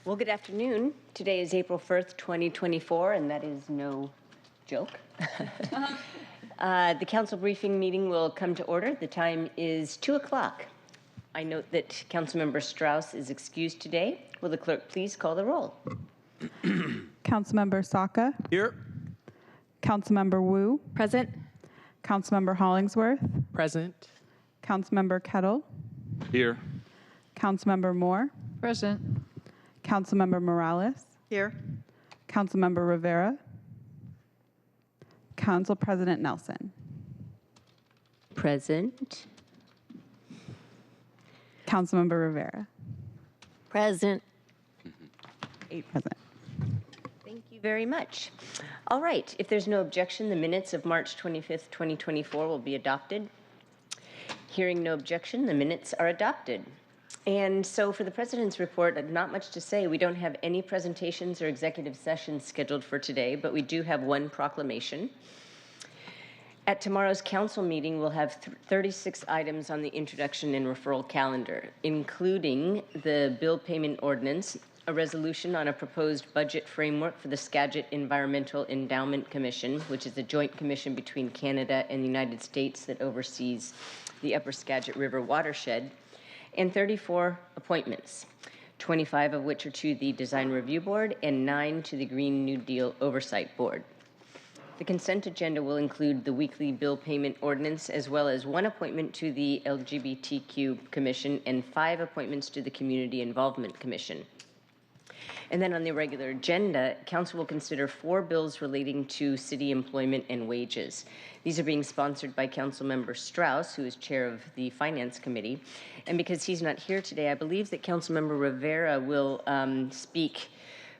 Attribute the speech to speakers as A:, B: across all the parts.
A: Well, good afternoon. Today is April 1st, 2024, and that is no joke. The council briefing meeting will come to order. The time is 2 o'clock. I note that Councilmember Strauss is excused today. Will the clerk please call the roll?
B: Councilmember Saka.
C: Here.
B: Councilmember Wu.
D: Present.
B: Councilmember Hollingsworth.
C: Present.
B: Councilmember Kettle.
C: Here.
B: Councilmember Moore.
D: Present.
B: Councilmember Morales.
D: Here.
B: Councilmember Rivera. Council President Nelson.
A: Present.
B: Councilmember Rivera.
A: Present.
B: 8 present.
A: Thank you very much. All right, if there's no objection, the minutes of March 25th, 2024 will be adopted. Hearing no objection, the minutes are adopted. And so for the President's report, not much to say. We don't have any presentations or executive sessions scheduled for today, but we do have one proclamation. At tomorrow's council meeting, we'll have 36 items on the introduction and referral calendar, including the bill payment ordinance, a resolution on a proposed budget framework for the Skagit Environmental Endowment Commission, which is a joint commission between Canada and the United States that oversees the Upper Skagit River watershed, and 34 appointments, 25 of which are to the Design Review Board and 9 to the Green New Deal Oversight Board. The consent agenda will include the weekly bill payment ordinance, as well as 1 appointment to the LGBTQ Commission and 5 appointments to the Community Involvement Commission. And then on the regular agenda, Council will consider 4 bills relating to city employment and wages. These are being sponsored by Councilmember Strauss, who is chair of the Finance Committee. And because he's not here today, I believe that Councilmember Rivera will speak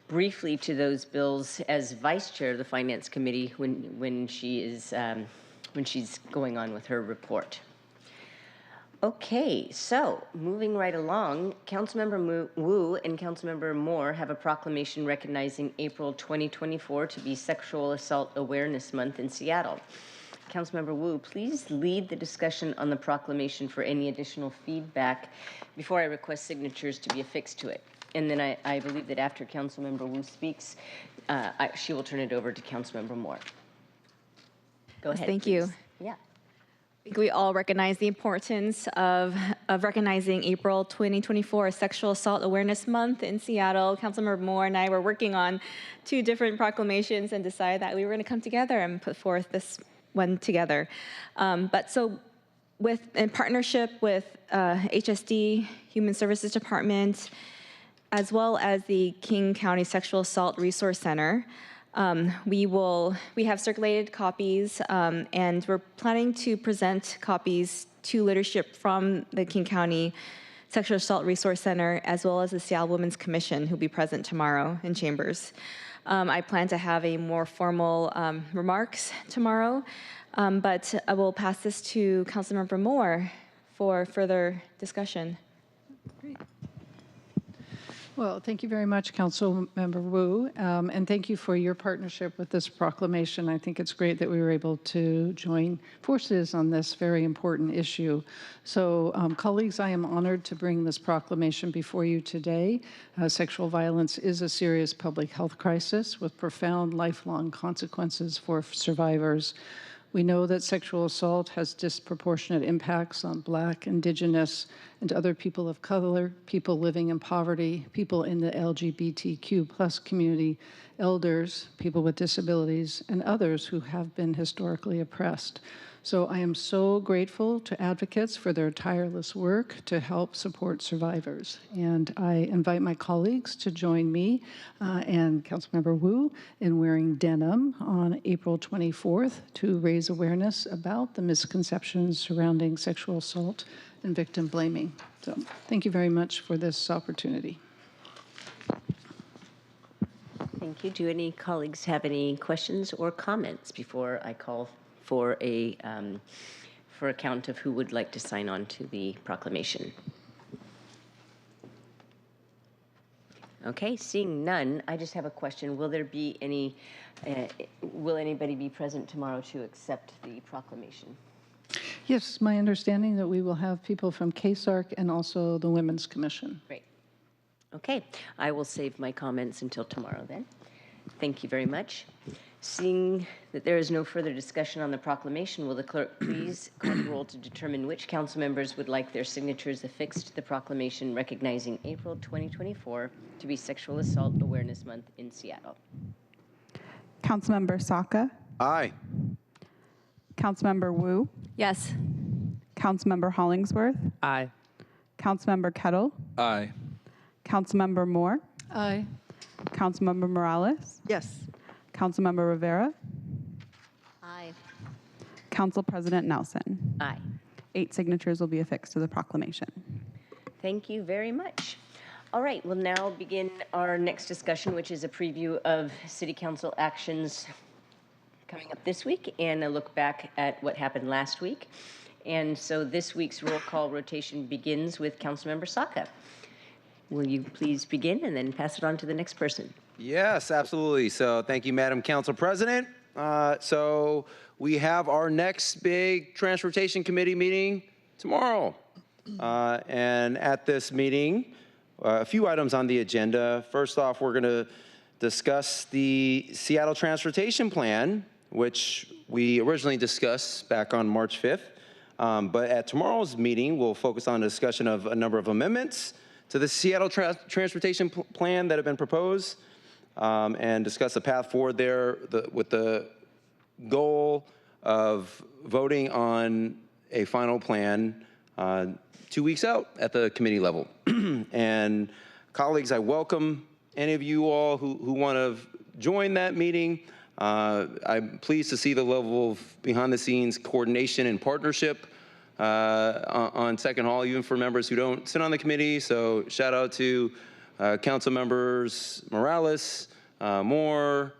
A: briefly to those bills as vice chair of the Finance Committee when she's going on with her report. Okay, so moving right along, Councilmember Wu and Councilmember Moore have a proclamation recognizing April 2024 to be Sexual Assault Awareness Month in Seattle. Councilmember Wu, please lead the discussion on the proclamation for any additional feedback before I request signatures to be affixed to it. And then I believe that after Councilmember Wu speaks, she will turn it over to Councilmember Moore. Go ahead,
D: Thank
A: please.
D: you.
A: Yeah.
D: I think we all recognize the importance of recognizing April 2024 as Sexual Assault Awareness Month in Seattle. Councilmember Moore and I were working on 2 different proclamations and decided that we were going to come together and put forth this one together. But so in partnership with HSD, Human Services Department, as well as the King County Sexual Assault Resource Center, we have circulated copies, and we're planning to present copies to leadership from the King County Sexual Assault Resource Center, as well as the Seattle Women's Commission, who'll be present tomorrow in chambers. I plan to have a more formal remarks tomorrow, but I will pass this to Councilmember Moore for further discussion.
E: Great. Well, thank you very much, Councilmember Wu, and thank you for your partnership with this proclamation. I think it's great that we were able to join forces on this very important issue. So, colleagues, I am honored to bring this proclamation before you today. Sexual violence is a serious public health crisis with profound lifelong consequences for survivors. We know that sexual assault has disproportionate impacts on Black, Indigenous, and other people of color, people living in poverty, people in the LGBTQ+ community, elders, people with disabilities, and others who have been historically oppressed. So I am so grateful to advocates for their tireless work to help support survivors. And I invite my colleagues to join me and Councilmember Wu in wearing denim on April 24th to raise awareness about the misconceptions surrounding sexual assault and victim blaming. So thank you very much for this opportunity.
A: Thank you. Do any colleagues have any questions or comments before I call for a count of who would like to sign on to the proclamation? Okay, seeing none, I just have a question. Will there be any, will anybody be present tomorrow to accept the proclamation?
E: Yes, my understanding that we will have people from KSARC and also the Women's Commission.
A: Great. Okay, I will save my comments until tomorrow then. Thank you very much. Seeing that there is no further discussion on the proclamation, will the clerk please call the roll to determine which council members would like their signatures affixed to the proclamation recognizing April 2024 to be Sexual Assault Awareness Month in Seattle?
B: Councilmember Saka,
C: Aye.
B: Councilmember Wu,
D: Yes.
B: Councilmember Hollingsworth,
F: Aye.
B: Councilmember Kettle,
C: Aye.
B: Councilmember Moore,
E: Aye.
B: Councilmember Morales,
F: Yes.
B: Councilmember Rivera,
A: Aye.
B: Council President Nelson.
A: Aye.
B: 8 signatures will be affixed to the proclamation.
A: Thank you very much. All right, we'll now begin our next discussion, which is a preview of City Council actions coming up this week and a look back at what happened last week. And so this week's roll call rotation begins with Councilmember Saka. Will you please begin and then pass it on to the next person?
C: Yes, absolutely. So thank you, Madam Council President. So we have our next big Transportation Committee meeting tomorrow. And at this meeting, a few items on the agenda. First off, we're going to discuss the Seattle Transportation Plan, which we originally discussed back on March 5th. But at tomorrow's meeting, we'll focus on a discussion of a number of amendments to the Seattle Transportation Plan that have been proposed, and discuss the path forward there with the goal of voting on a final plan 2 weeks out at the committee level. And colleagues, I welcome any of you all who want to join that meeting. I'm pleased to see the level of behind-the-scenes coordination and partnership on Second Hall, even for members who don't sit on the committee. So shout out to Council members Morales, Moore,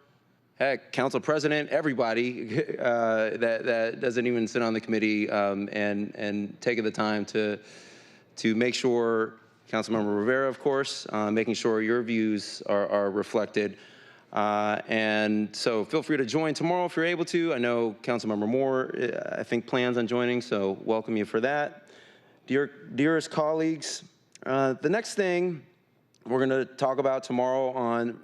C: heck, Council President, everybody that doesn't even sit on the committee, and taking the time to make sure, Councilmember Rivera, of course, making sure your views are reflected. And so feel free to join tomorrow if you're able to. I know Councilmember Moore, I think, plans on joining, so welcome you for that. Dearest colleagues, the next thing we're going to talk about tomorrow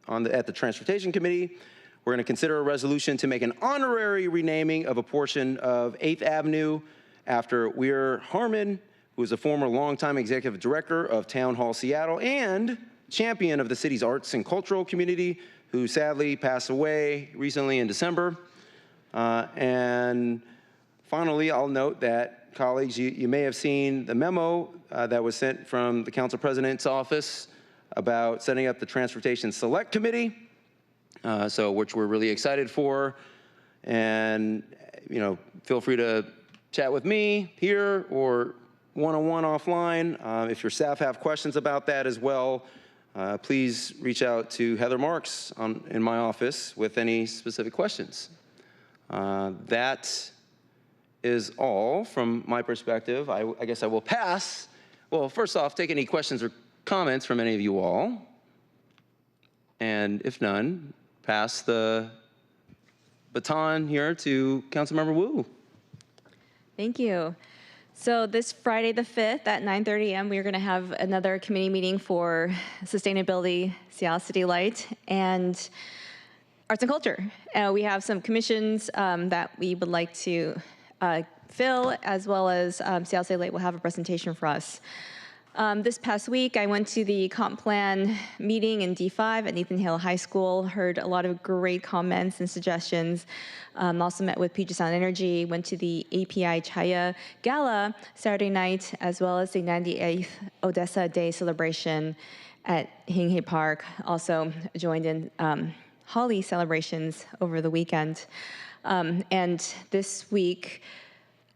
C: at the Transportation Committee, we're going to consider a resolution to make an honorary renaming of a portion of 8th Avenue after Weir Harmon, who is a former longtime executive director of Town Hall Seattle and champion of the city's arts and cultural community, who sadly passed away recently in December. And finally, I'll note that, colleagues, you may have seen the memo that was sent from the Council President's office about setting up the Transportation Select Committee, which we're really excited for. And, feel free to chat with me here or one-on-one offline. If your staff have questions about that as well, please reach out to Heather Marks in my office with any specific questions. That is all from my perspective. I guess I will pass. Well, first off, take any questions or comments from any of you all. And if none, pass the baton here to Councilmember Wu.
D: Thank you. So this Friday the 5th at 9:30 a.m., we're going to have another committee meeting for sustainability, Seattle City Light, and arts and culture. We have some commissions that we would like to fill, as well as Seattle City Light will have a presentation for us. This past week, I went to the comp plan meeting in D5 at Nathan Hale High School, heard a lot of great comments and suggestions. Also met with Puget Sound Energy, went to the API Chaya Gala Saturday night, as well as the 98th Odessa Day celebration at Hinghey Park. Also joined in Holly celebrations over the weekend. And this week,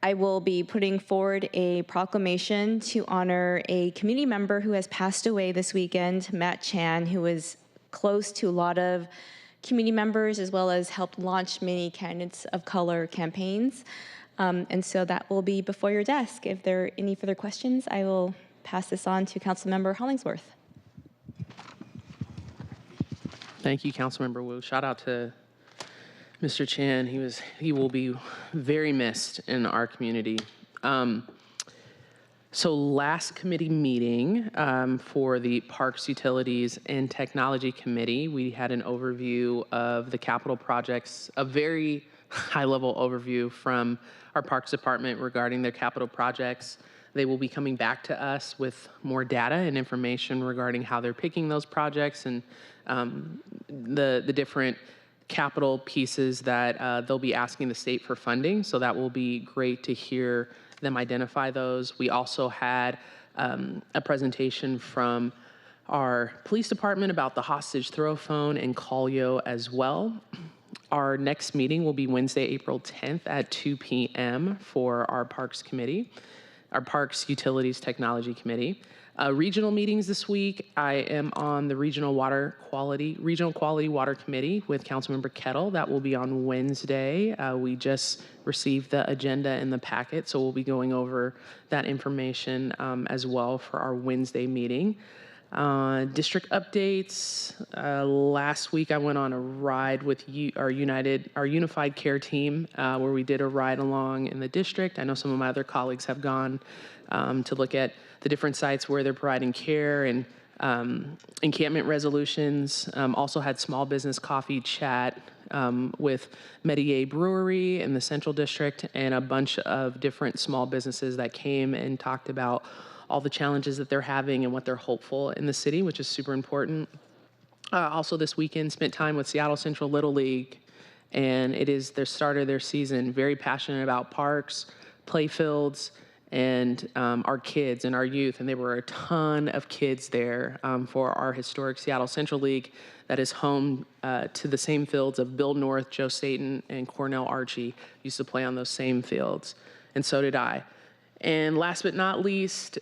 D: I will be putting forward a proclamation to honor a community member who has passed away this weekend, Matt Chan, who was close to a lot of community members, as well as helped launch many candidates of color campaigns. And so that will be before your desk. If there are any further questions, I will pass this on to Councilmember Hollingsworth.
F: Thank you, Councilmember Wu. Shout out to Mr. Chan. He will be very missed in our community. So last committee meeting for the Parks, Utilities, and Technology Committee, we had an overview of the capital projects, a very high-level overview from our Parks Department regarding their capital projects. They will be coming back to us with more data and information regarding how they're picking those projects and the different capital pieces that they'll be asking the state for funding. So that will be great to hear them identify those. We also had a presentation from our police department about the hostage throw phone and Callio as well. Our next meeting will be Wednesday, April 10th at 2 p.m. for our Parks Committee, our Parks, Utilities, Technology Committee. Regional meetings this week. I am on the Regional Quality Water Committee with Councilmember Kettle. That will be on Wednesday. We just received the agenda in the packet, so we'll be going over that information as well for our Wednesday meeting. District updates. Last week I went on a ride with our Unified Care team where we did a ride along in the district. I know some of my other colleagues have gone to look at the different sites where they're providing care and encampment resolutions. Also had small business coffee chat with Medier Brewery in the Central District and a bunch of different small businesses that came and talked about all the challenges that they're having and what they're hopeful in the city, which is super important. Also this weekend, spent time with Seattle Central Little League, and it is their start of their season. Very passionate about parks, play fields, and our kids and our youth. And there were a ton of kids there for our historic Seattle Central League that is home to the same fields of Bill North, Joe Staten, and Cornell Archie used to play on those same fields. And so did I. And last but not least,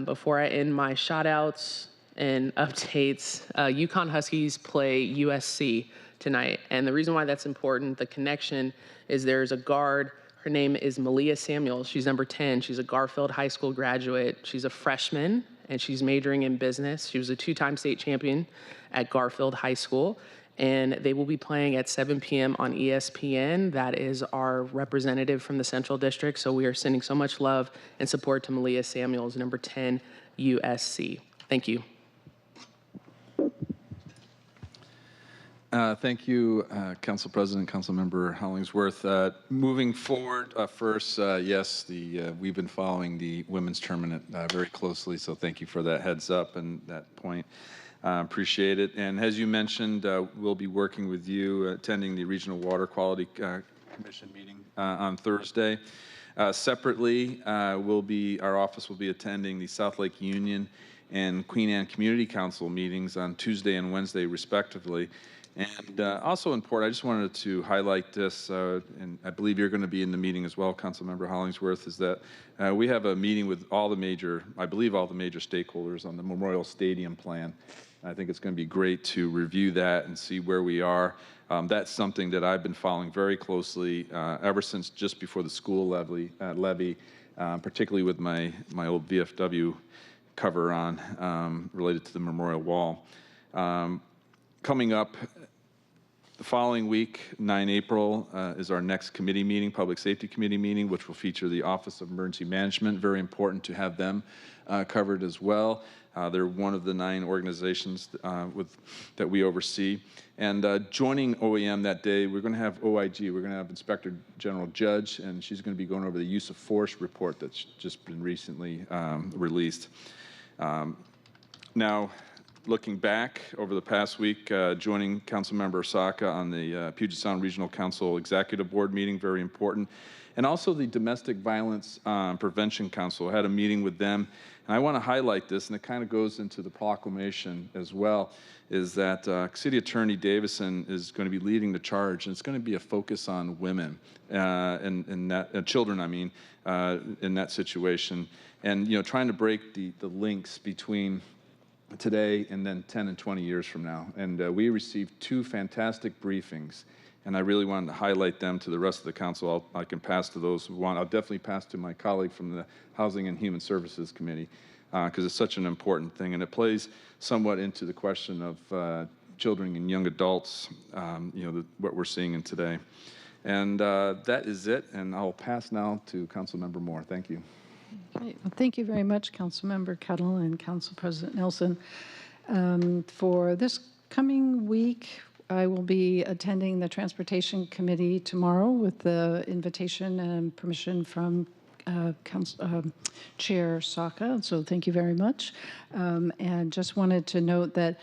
F: before I end my shout outs and updates, UConn Huskies play USC tonight. And the reason why that's important, the connection, is there's a guard. Her name is Malia Samuels. She's number 10. She's a Garfield High School graduate. She's a freshman, and she's majoring in business. She was a 2-time state champion at Garfield High School. And they will be playing at 7 p.m. on ESPN. That is our representative from the Central District. So we are sending so much love and support to Malia Samuels, number 10, USC. Thank you.
G: Thank you, Council President, Councilmember Hollingsworth. Moving forward, first, yes, we've been following the women's tournament very closely, so thank you for that heads up and that point. Appreciate it. And as you mentioned, we'll be working with you, attending the Regional Water Quality Commission meeting on Thursday. Separately, our office will be attending the South Lake Union and Queen Anne Community Council meetings on Tuesday and Wednesday, respectively. And also important, I just wanted to highlight this, and I believe you're going to be in the meeting as well, Councilmember Hollingsworth, is that we have a meeting with all the major stakeholders on the Memorial Stadium plan. I think it's going to be great to review that and see where we are. That's something that I've been following very closely ever since just before the school levy, particularly with my old VFW cover on related to the Memorial Wall. Coming up the following week, 9 April, is our next committee meeting, Public Safety Committee meeting, which will feature the Office of Emergency Management. Very important to have them covered as well. They're one of the 9 organizations that we oversee. And joining OEM that day, we're going to have OIG. We're going to have Inspector General Judge, and she's going to be going over the use of force report that's just been recently released. Now, looking back over the past week, joining Councilmember Osaka on the Puget Sound Regional Council Executive Board meeting, very important. And also the Domestic Violence Prevention Council. I had a meeting with them, and I want to highlight this, and it kind of goes into the proclamation as well, is that City Attorney Davison is going to be leading the charge, and it's going to be a focus on women and children, in that situation. And, trying to break the links between today and then 10 and 20 years from now. And we received 2 fantastic briefings, and I really wanted to highlight them to the rest of the council. I can pass to those who want. I'll definitely pass to my colleague from the Housing and Human Services Committee because it's such an important thing, and it plays somewhat into the question of children and young adults, what we're seeing in today. And that is it, and I'll pass now to Councilmember Moore. Thank you.
E: Okay, well, thank you very much, Councilmember Kettle and Council President Nelson. For this coming week, I will be attending the Transportation Committee tomorrow with the invitation and permission from Chair Saka. So thank you very much. And just wanted to note that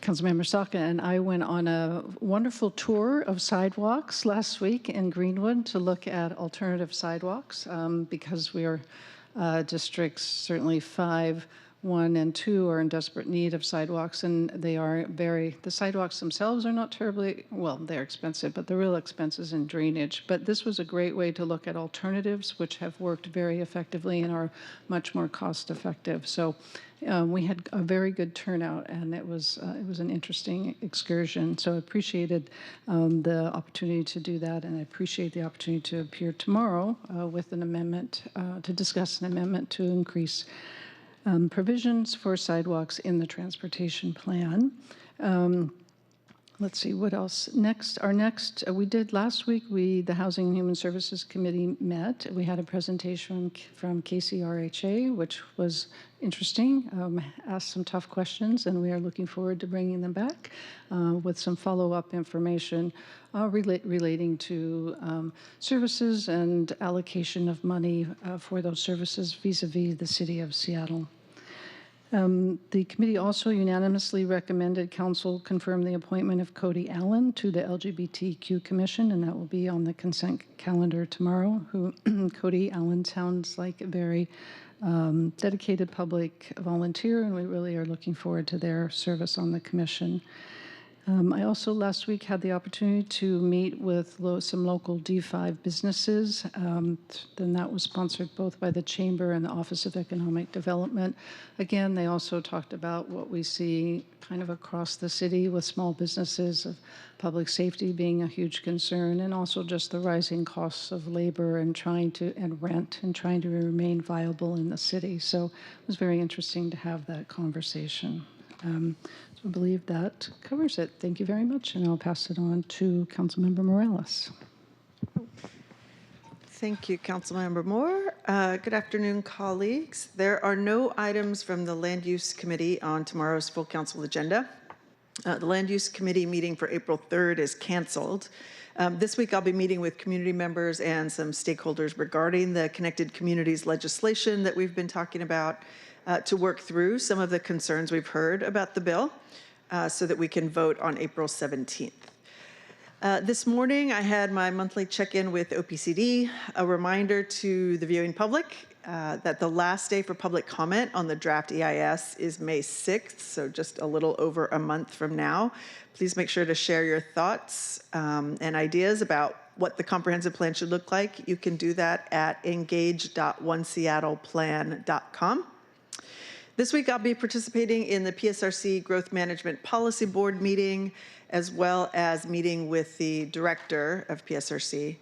E: Councilmember Saka and I went on a wonderful tour of sidewalks last week in Greenwood to look at alternative sidewalks because we are districts, certainly 5, 1, and 2 are in desperate need of sidewalks, and the sidewalks themselves are not terribly, well, they're expensive, but the real expense is in drainage. But this was a great way to look at alternatives, which have worked very effectively and are much more cost effective. So we had a very good turnout, and it was an interesting excursion. So I appreciated the opportunity to do that, and I appreciate the opportunity to appear tomorrow with an amendment to discuss an amendment to increase provisions for sidewalks in the transportation plan. Let's see, what else? We did last week, the Housing and Human Services Committee met. We had a presentation from KCRHA, which was interesting, asked some tough questions, and we are looking forward to bringing them back with some follow-up information relating to services and allocation of money for those services vis-a-vis the city of Seattle. The committee also unanimously recommended council confirm the appointment of Cody Allen to the LGBTQ Commission, and that will be on the consent calendar tomorrow. Cody Allen sounds like a very dedicated public volunteer, and we really are looking forward to their service on the commission. I also last week had the opportunity to meet with some local D5 businesses. Then that was sponsored both by the Chamber and the Office of Economic Development. Again, they also talked about what we see kind of across the city with small businesses, of public safety being a huge concern, and also just the rising costs of labor and rent and trying to remain viable in the city. So it was very interesting to have that conversation. So I believe that covers it. Thank you very much, and I'll pass it on to Councilmember Morales.
H: Thank you, Councilmember Moore. Good afternoon, colleagues. There are no items from the Land Use Committee on tomorrow's full council agenda. The Land Use Committee meeting for April 3rd is canceled. This week, I'll be meeting with community members and some stakeholders regarding the Connected Communities legislation that we've been talking about to work through some of the concerns we've heard about the bill so that we can vote on April 17th. This morning, I had my monthly check-in with OPCD, a reminder to the viewing public that the last day for public comment on the draft EIS is May 6th, so just a little over a month from now. Please make sure to share your thoughts and ideas about what the comprehensive plan should look like. You can do that at engage.oneseattleplan.com. This week, I'll be participating in the PSRC Growth Management Policy Board meeting, as well as meeting with the director of PSRC.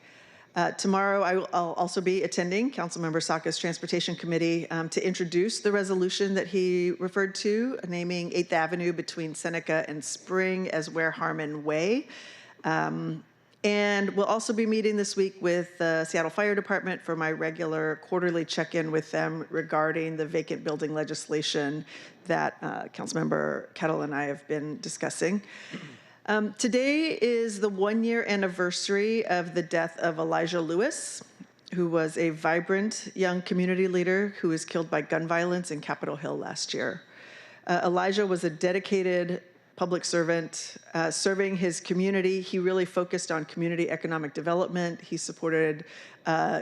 H: Tomorrow, I'll also be attending Councilmember Saka's Transportation Committee to introduce the resolution that he referred to, naming 8th Avenue between Seneca and Spring as Ware Harmon Way. And we'll also be meeting this week with the Seattle Fire Department for my regular quarterly check-in with them regarding the vacant building legislation that Councilmember Kettle and I have been discussing. Today is the 1-year anniversary of the death of Elijah Lewis, who was a vibrant young community leader who was killed by gun violence in Capitol Hill last year. Elijah was a dedicated public servant, serving his community. He really focused on community economic development. He supported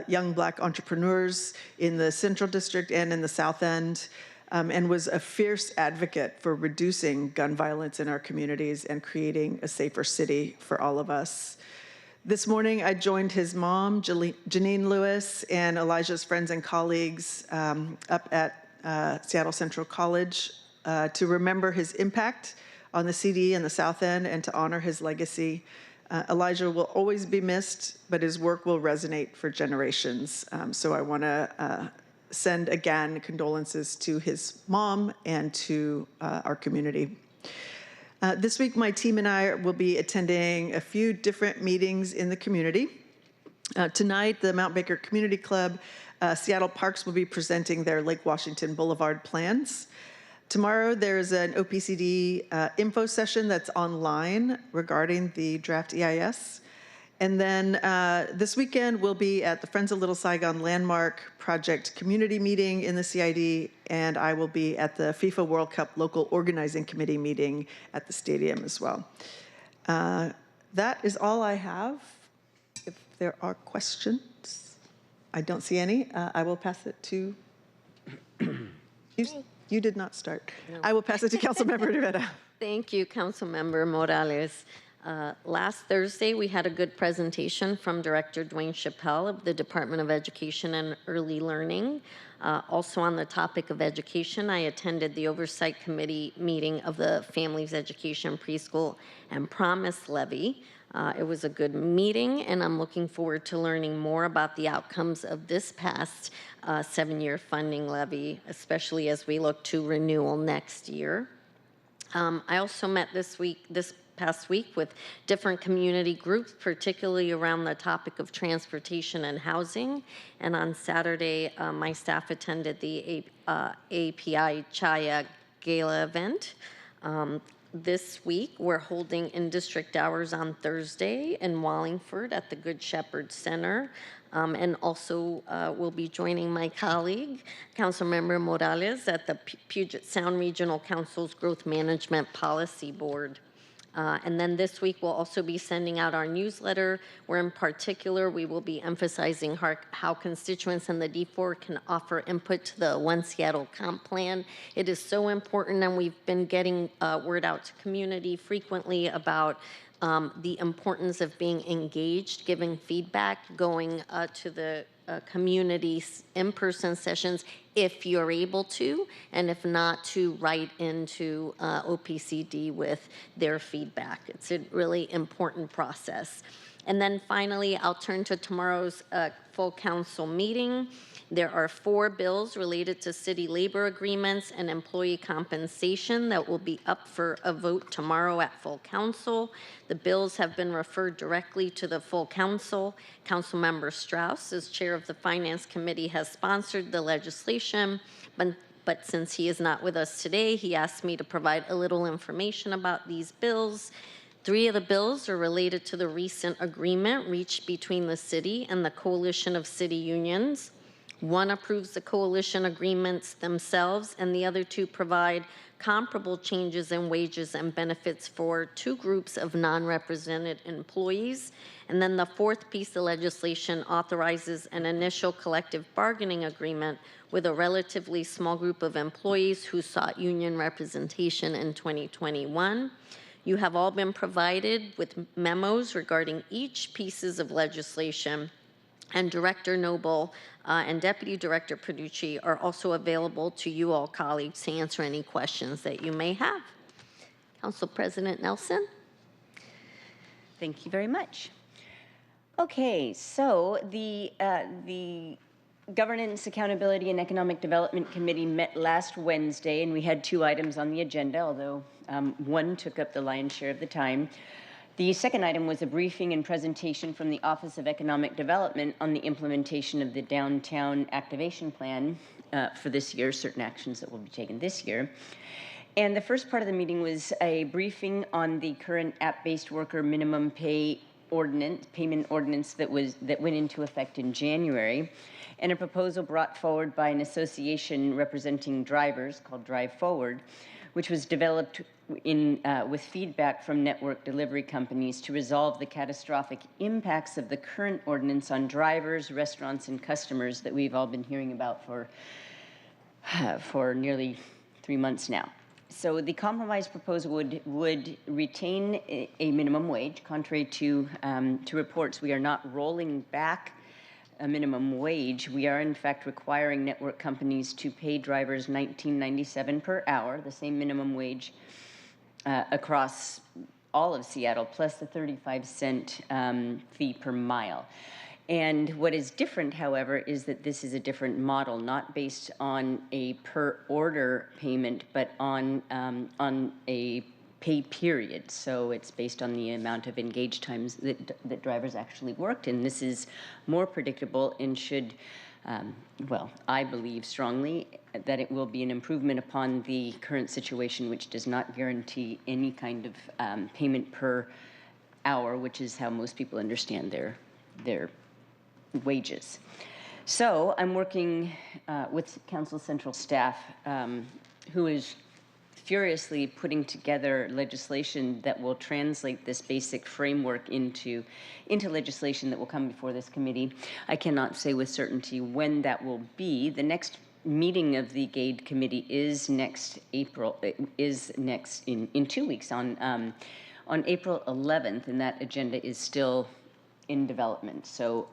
H: young Black entrepreneurs in the Central District and in the South End, and was a fierce advocate for reducing gun violence in our communities and creating a safer city for all of us. This morning, I joined his mom, Janine Lewis, and Elijah's friends and colleagues up at Seattle Central College to remember his impact on the CD and the South End and to honor his legacy. Elijah will always be missed, but his work will resonate for generations. So I want to send again condolences to his mom and to our community. This week, my team and I will be attending a few different meetings in the community. Tonight, the Mount Baker Community Club, Seattle Parks will be presenting their Lake Washington Boulevard plans. Tomorrow, there's an OPCD info session that's online regarding the draft EIS. And then this weekend, we'll be at the Friends of Little Saigon Landmark Project community meeting in the CID, and I will be at the FIFA World Cup local organizing committee meeting at the stadium as well. That is all I have. If there are questions, I don't see any. I will pass it to, you did not start. No. I will pass it to Councilmember Rivera.
I: Thank you, Councilmember Morales. Last Thursday, we had a good presentation from Director Dwayne Chappelle of the Department of Education and Early Learning. Also on the topic of education, I attended the Oversight Committee meeting of the Families Education Preschool and Promise Levy. It was a good meeting, and I'm looking forward to learning more about the outcomes of this past 7-year funding levy, especially as we look to renewal next year. I also met this past week with different community groups, particularly around the topic of transportation and housing. And on Saturday, my staff attended the API Chaya Gala event. This week, we're holding in-district hours on Thursday in Wallingford at the Good Shepherd Center. And also will be joining my colleague, Councilmember Morales, at the Puget Sound Regional Council's Growth Management Policy Board. And then this week, we'll also be sending out our newsletter, where in particular, we will be emphasizing how constituents in the D4 can offer input to the One Seattle Comp Plan. It is so important, and we've been getting word out to community frequently about the importance of being engaged, giving feedback, going to the community's in-person sessions if you're able to, and if not, to write into OPCD with their feedback. It's a really important process. And then finally, I'll turn to tomorrow's full council meeting. There are 4 bills related to city labor agreements and employee compensation that will be up for a vote tomorrow at full council. The bills have been referred directly to the full council. Councilmember Strauss, as chair of the Finance Committee, has sponsored the legislation, but since he is not with us today, he asked me to provide a little information about these bills. 3 of the bills are related to the recent agreement reached between the city and the Coalition of City Unions. 1 approves the coalition agreements themselves, and the other 2 provide comparable changes in wages and benefits for 2 groups of non-represented employees. And then the 4th piece of legislation authorizes an initial collective bargaining agreement with a relatively small group of employees who sought union representation in 2021. You have all been provided with memos regarding each pieces of legislation, and Director Noble and Deputy Director Paducci are also available to you all colleagues to answer any questions that you may have. Council President Nelson.
A: Thank you very much. Okay, so the Governance, Accountability, and Economic Development Committee met last Wednesday, and we had 2 items on the agenda, although one took up the lion's share of the time. The second item was a briefing and presentation from the Office of Economic Development on the implementation of the Downtown Activation Plan for this year, certain actions that will be taken this year. And the first part of the meeting was a briefing on the current app-based worker minimum payment ordinance that went into effect in January, and a proposal brought forward by an association representing drivers called Drive Forward, which was developed with feedback from network delivery companies to resolve the catastrophic impacts of the current ordinance on drivers, restaurants, and customers that we've all been hearing about for nearly 3 months now. So the compromise proposal would retain a minimum wage. Contrary to reports, we are not rolling back a minimum wage. We are in fact requiring network companies to pay drivers $19.97 per hour, the same minimum wage across all of Seattle, plus the 35-cent fee per mile. And what is different, however, is that this is a different model, not based on a per order payment, but on a pay period. So it's based on the amount of engaged times that drivers actually worked. And this is more predictable and should, well, I believe strongly that it will be an improvement upon the current situation, which does not guarantee any kind of payment per hour, which is how most people understand their wages. So I'm working with Council Central staff, who is furiously putting together legislation that will translate this basic framework into legislation that will come before this committee. I cannot say with certainty when that will be. The next meeting of the GAID committee is next April, in 2 weeks on April 11th, and that agenda is still in development. So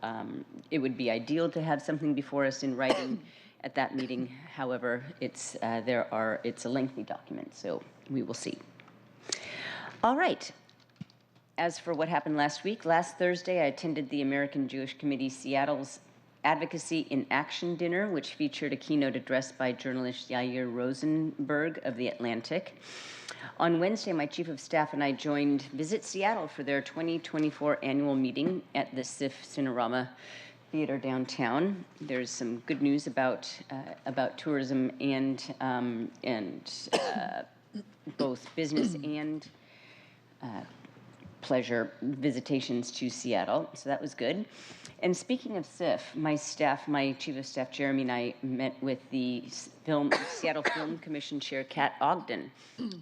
A: it would be ideal to have something before us in writing at that meeting. However, it's a lengthy document, so we will see. All right. As for what happened last week, last Thursday I attended the American Jewish Committee Seattle's Advocacy in Action dinner, which featured a keynote address by journalist Yair Rosenberg of The Atlantic. On Wednesday, my chief of staff and I joined Visit Seattle for their 2024 annual meeting at the SIF Cinerama Theater downtown. There's some good news about tourism and both business and pleasure visitations to Seattle, so that was good. And speaking of SIF, my chief of staff Jeremy and I met with the Seattle Film Commission Chair Kat Ogden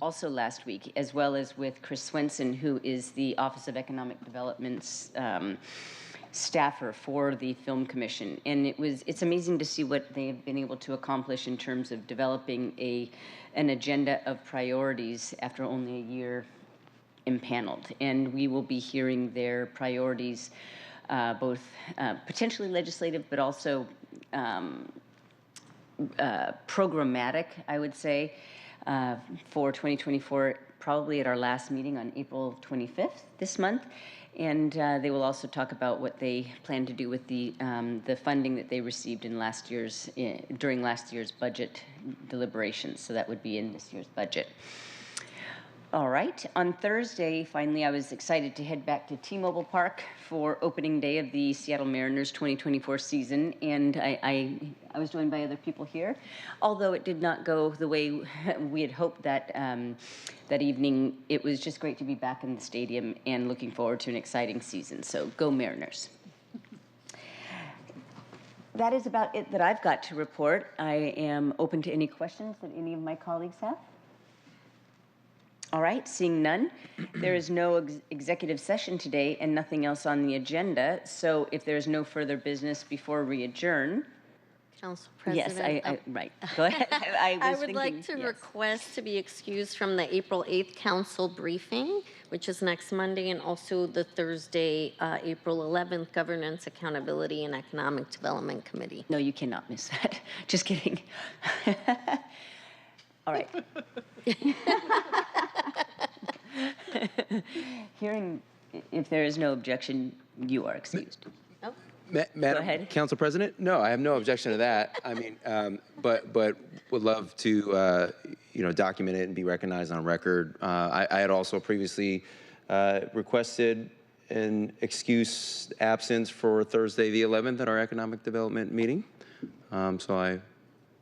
A: also last week, as well as with Chris Swenson, who is the Office of Economic Development's staffer for the Film Commission. And it's amazing to see what they've been able to accomplish in terms of developing an agenda of priorities after only a year impaneled. And we will be hearing their priorities, both potentially legislative, but also programmatic, I would say, for 2024, probably at our last meeting on April 25th this month. And they will also talk about what they plan to do with the funding that they received during last year's budget deliberations. So that would be in this year's budget. All right. On Thursday, finally, I was excited to head back to T-Mobile Park for opening day of the Seattle Mariners 2024 season, and I was joined by other people here. Although it did not go the way we had hoped that evening, it was just great to be back in the stadium and looking forward to an exciting season. So go Mariners. That is about it that I've got to report. I am open to any questions that any of my colleagues have. All right, seeing none, there is no executive session today and nothing else on the agenda. So if there's no further business before we adjourn.
I: Council President.
A: Yes, right. Go ahead.
I: I would like to request to be excused from the April 8th council briefing, which is next Monday, and also the Thursday, April 11th Governance, Accountability, and Economic Development Committee.
A: No, you cannot miss that. Just kidding. All right. Hearing, if there is no objection, you are excused.
I: Oh.
C: Madam Council President? No, I have no objection to that. I mean, but would love to, document it and be recognized on record. I had also previously requested an excuse absence for Thursday the 11th at our economic development meeting.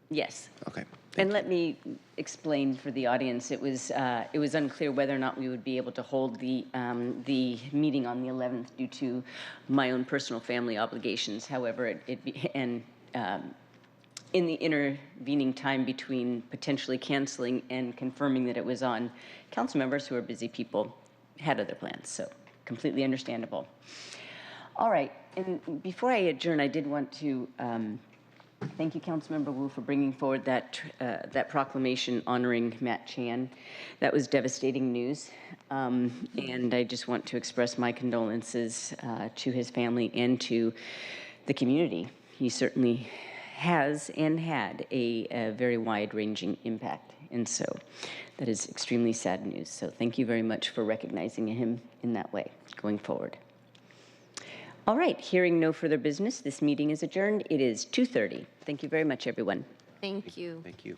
A: Yes.
C: Okay.
A: And let me explain for the audience. It was unclear whether or not we would be able to hold the meeting on the 11th due to my own personal family obligations. However, in the intervening time between potentially canceling and confirming that it was on, council members who are busy people had other plans. So completely understandable. All right. And before I adjourn, I did want to. Thank you, Councilmember Wu, for bringing forward that proclamation honoring Matt Chan. That was devastating news, and I just want to express my condolences to his family and to the community. He certainly has and had a very wide-ranging impact, and so that is extremely sad news. So thank you very much for recognizing him in that way going forward. All right, hearing no further business, this meeting is adjourned. It is 2:30. Thank you very much, everyone.
I: Thank you.
C: Thank you.